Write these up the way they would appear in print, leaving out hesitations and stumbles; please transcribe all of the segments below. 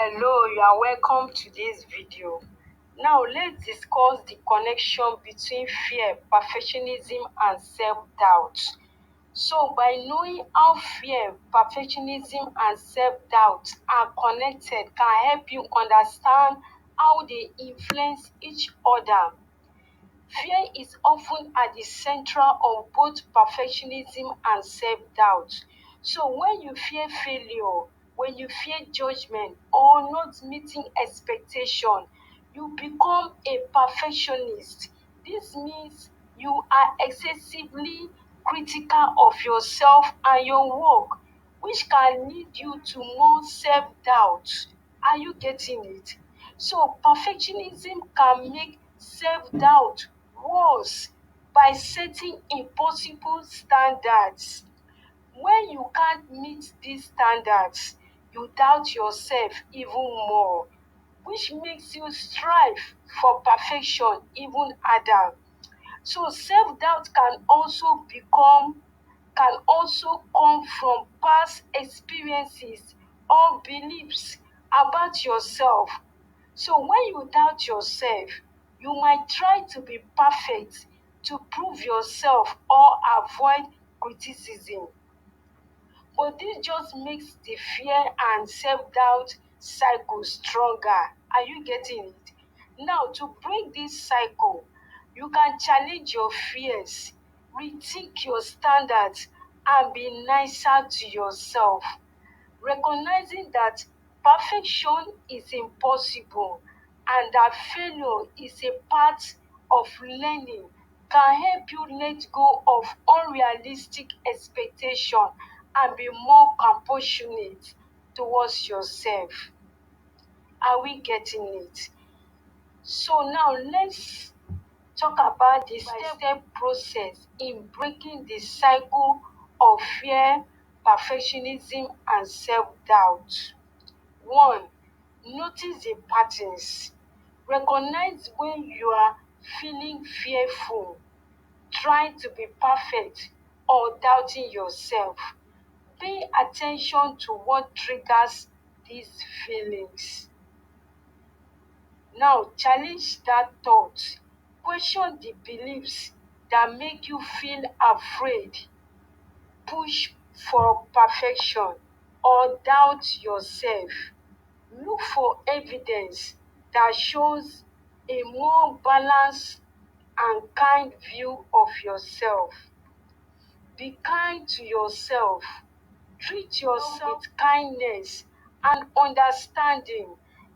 Hello, you are welcome to this video. Now let's discuss the connection between fear, perfectionism and self-doubt. So by knowing how fear, perfectionism and self-doubt are connected can help you understand how they influence each other. Fear is often at the center of both perfectionism and self-doubt. So when you fear failure, when you fear judgment or not meeting expectation, you become a perfectionist. This means you are excessively critical of yourself and your work, which can lead you to more self-doubt. Are you getting it? So perfectionism can make self-doubt worse by setting impossible standards. When you can't meet these standards, you doubt yourself even more, which makes you strive for perfection even harder. So self-doubt can also come from past experiences or beliefs about yourself. So when you doubt yourself, you might try to be perfect to prove yourself or avoid criticism. But this just makes the fear and self-doubt cycle stronger. Are you getting it? Now, to break this cycle, you can challenge your fears, rethink your standards, and be nicer to yourself. Recognizing that perfection is impossible and that failure is a part of learning can help you let go of unrealistic expectation and be more compassionate towards yourself. Are we getting it? So now let's talk about the step-by-step process in breaking the cycle of fear, perfectionism, and self-doubt. 1. Notice the patterns. Recognize when you are feeling fearful, trying to be perfect, or doubting yourself. Pay attention to what triggers these feelings. Now, challenge that thought. Question the beliefs that make you feel afraid, push for perfection, or doubt yourself. Look for evidence that shows a more balanced and kind view of yourself. Be kind to yourself. Treat yourself with kindness and understanding,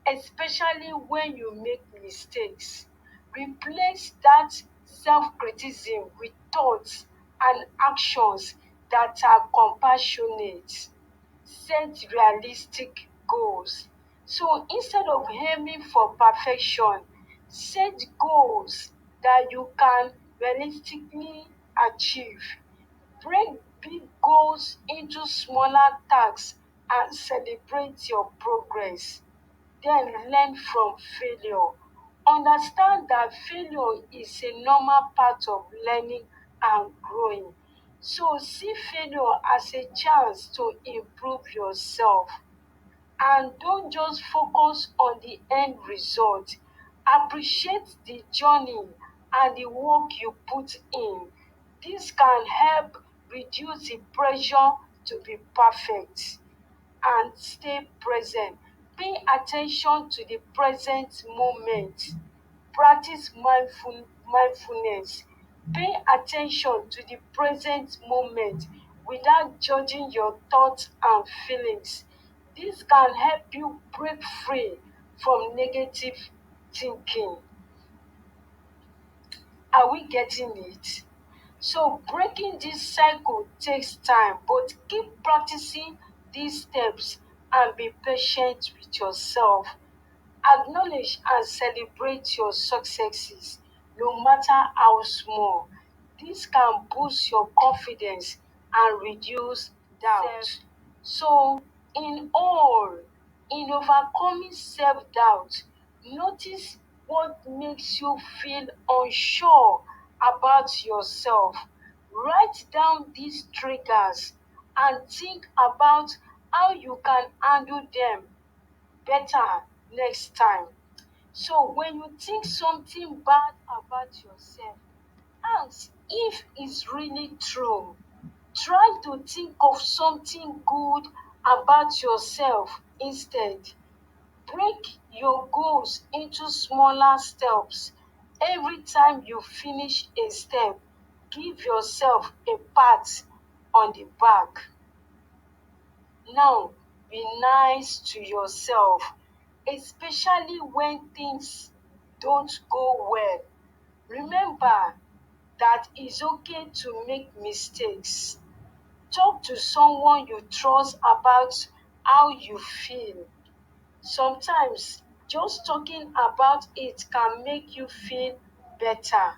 especially when you make mistakes. Replace that self criticism with thoughts and actions that are compassionate. Set realistic goals. So instead of aiming for perfection, set goals that you can realistically achieve. Break big goals into smaller tasks and celebrate your progress. Then learn from failure. Understand that failure is a normal part of learning and growing. So see failure as a chance to improve yourself. And don't just focus on the end result. Appreciate the journey and the work you put in. This can help reduce the pressure to be perfect and stay present. Pay attention to the present moment. Practice mindfulness. Pay attention to the present moment without judging your thoughts and feelings. This can help you break free from negative thinking. Are we getting it? So breaking this cycle takes time, but keep practicing these steps and be patient with yourself. Acknowledge and celebrate your successes, no matter how small. This can boost your confidence and reduce doubt. So, in all, in overcoming self doubt, notice what makes you feel unsure about yourself. Write down these triggers and think about how you can handle them. better next time. So when you think something bad about yourself, ask if it's really true. Try to think of something good about yourself instead. Break your goals into smaller steps. Every time you finish a step, give yourself a pat on the back. Now, be nice to yourself, especially when things don't go well. Remember that it's okay to make mistakes. Talk to someone you trust about how you feel. Sometimes just talking about it can make you feel better.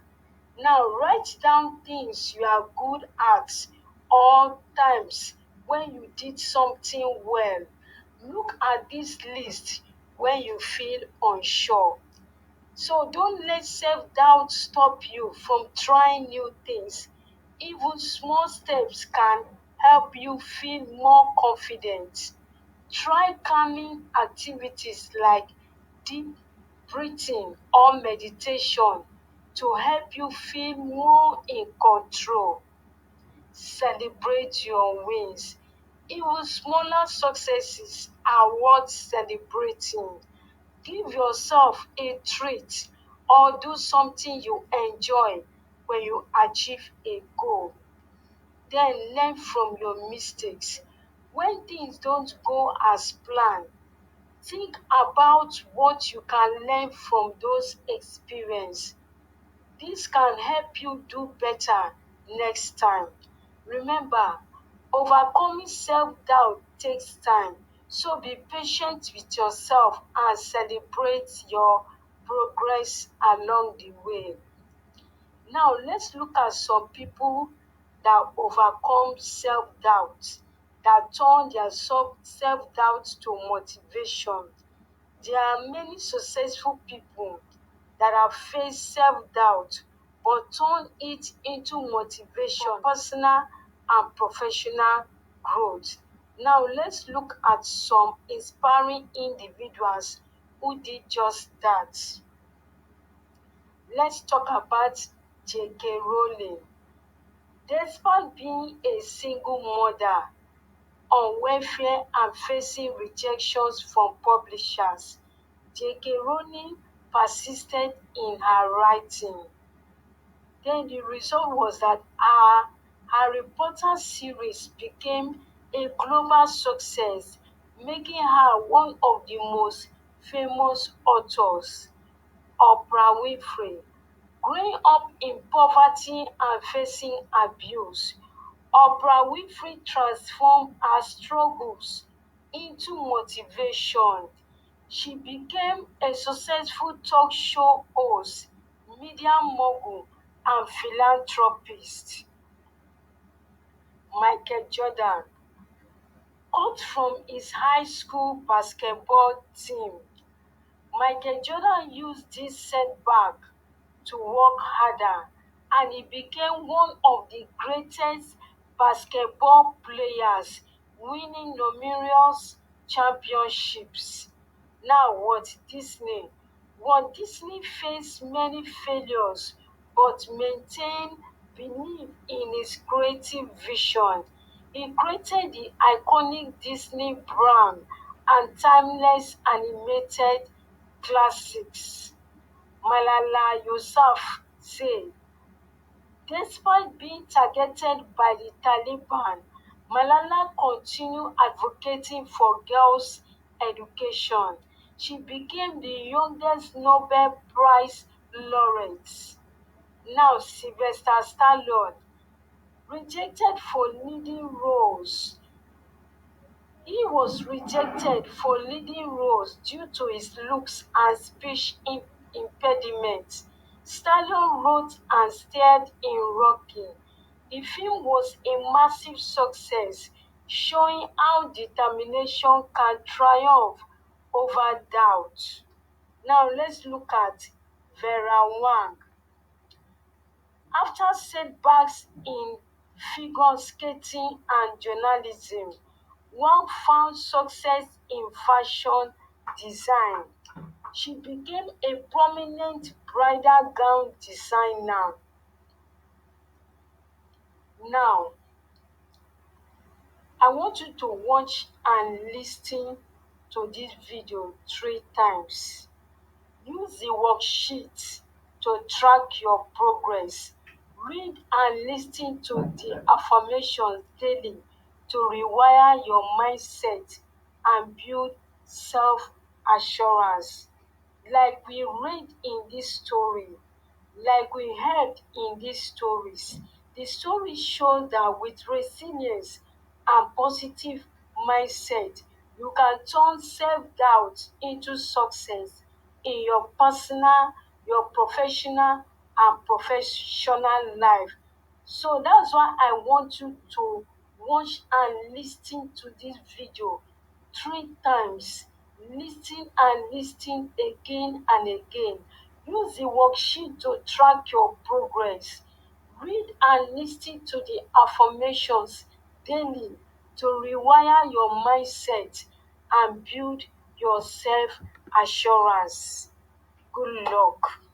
Now, write down things you are good at or times when you did something well. Look at this list when you feel unsure. So don't let self doubt stop you from trying new things. Even small steps can help you feel more confident. Try calming activities like deep breathing or meditation to help you feel more in control. Celebrate your wins. Even smaller successes are worth celebrating. Give yourself a treat or do something you enjoy when you achieve a goal. Then learn from your mistakes. When things don't go as planned, think about what you can learn from those experiences. This can help you do better next time. Remember, overcoming self doubt takes time, so be patient with yourself and celebrate your progress along the way. Now, let's look at some people that overcome self doubt, that turn their self doubt to motivation. There are many successful people that have faced self doubt but turn it into motivation for personal and professional growth. Now, let's look at some inspiring individuals who did just that. Let's talk about J.K. Rowling. Despite being a single mother on welfare and facing rejections from publishers, J.K. Rowling persisted in her writing. Then the result was that her Harry Potter series became a global success, making her one of the most famous authors. Oprah Winfrey. Growing up in poverty and facing abuse, Oprah Winfrey transformed her struggles into motivation. She became a successful talk show host, media mogul, and philanthropist. Michael Jordan, cut from his high school basketball team, Michael Jordan used this setback to work harder, and he became one of the greatest basketball players, winning numerous championships. Now, Walt Disney faced many failures but maintained belief in his creative vision. He created the iconic Disney brand and timeless animated classics. Malala Yousafzai said, despite being targeted by the Taliban, Malala continued advocating for girls' education. She became the youngest Nobel Prize laureate. Now, Sylvester Stallone, rejected for leading roles, he was rejected for leading roles due to his looks and speech impediments. Stallone wrote and starred in Rocky. The film was a massive success, showing how determination can triumph over doubt. Now let's look at Vera Wang. After setbacks in figure skating and journalism, one found success in fashion design. She became a prominent bridal gown designer. Now, I want you to watch and listen to this video 3 times. Use the worksheet to track your progress. Read and listen to the affirmations daily to rewire your mindset and build self assurance. Like we read in this story, like we heard in these stories, the story shows that with resilience and positive mindset, you can turn self-doubt into success in your personal, your professional, and professional life. So that's why I want you to watch and listen to this video 3 times. Listen and listen again and again. Use the worksheet to track your progress. Read and listen to the affirmations daily to rewire your mindset and build your self assurance. Good luck.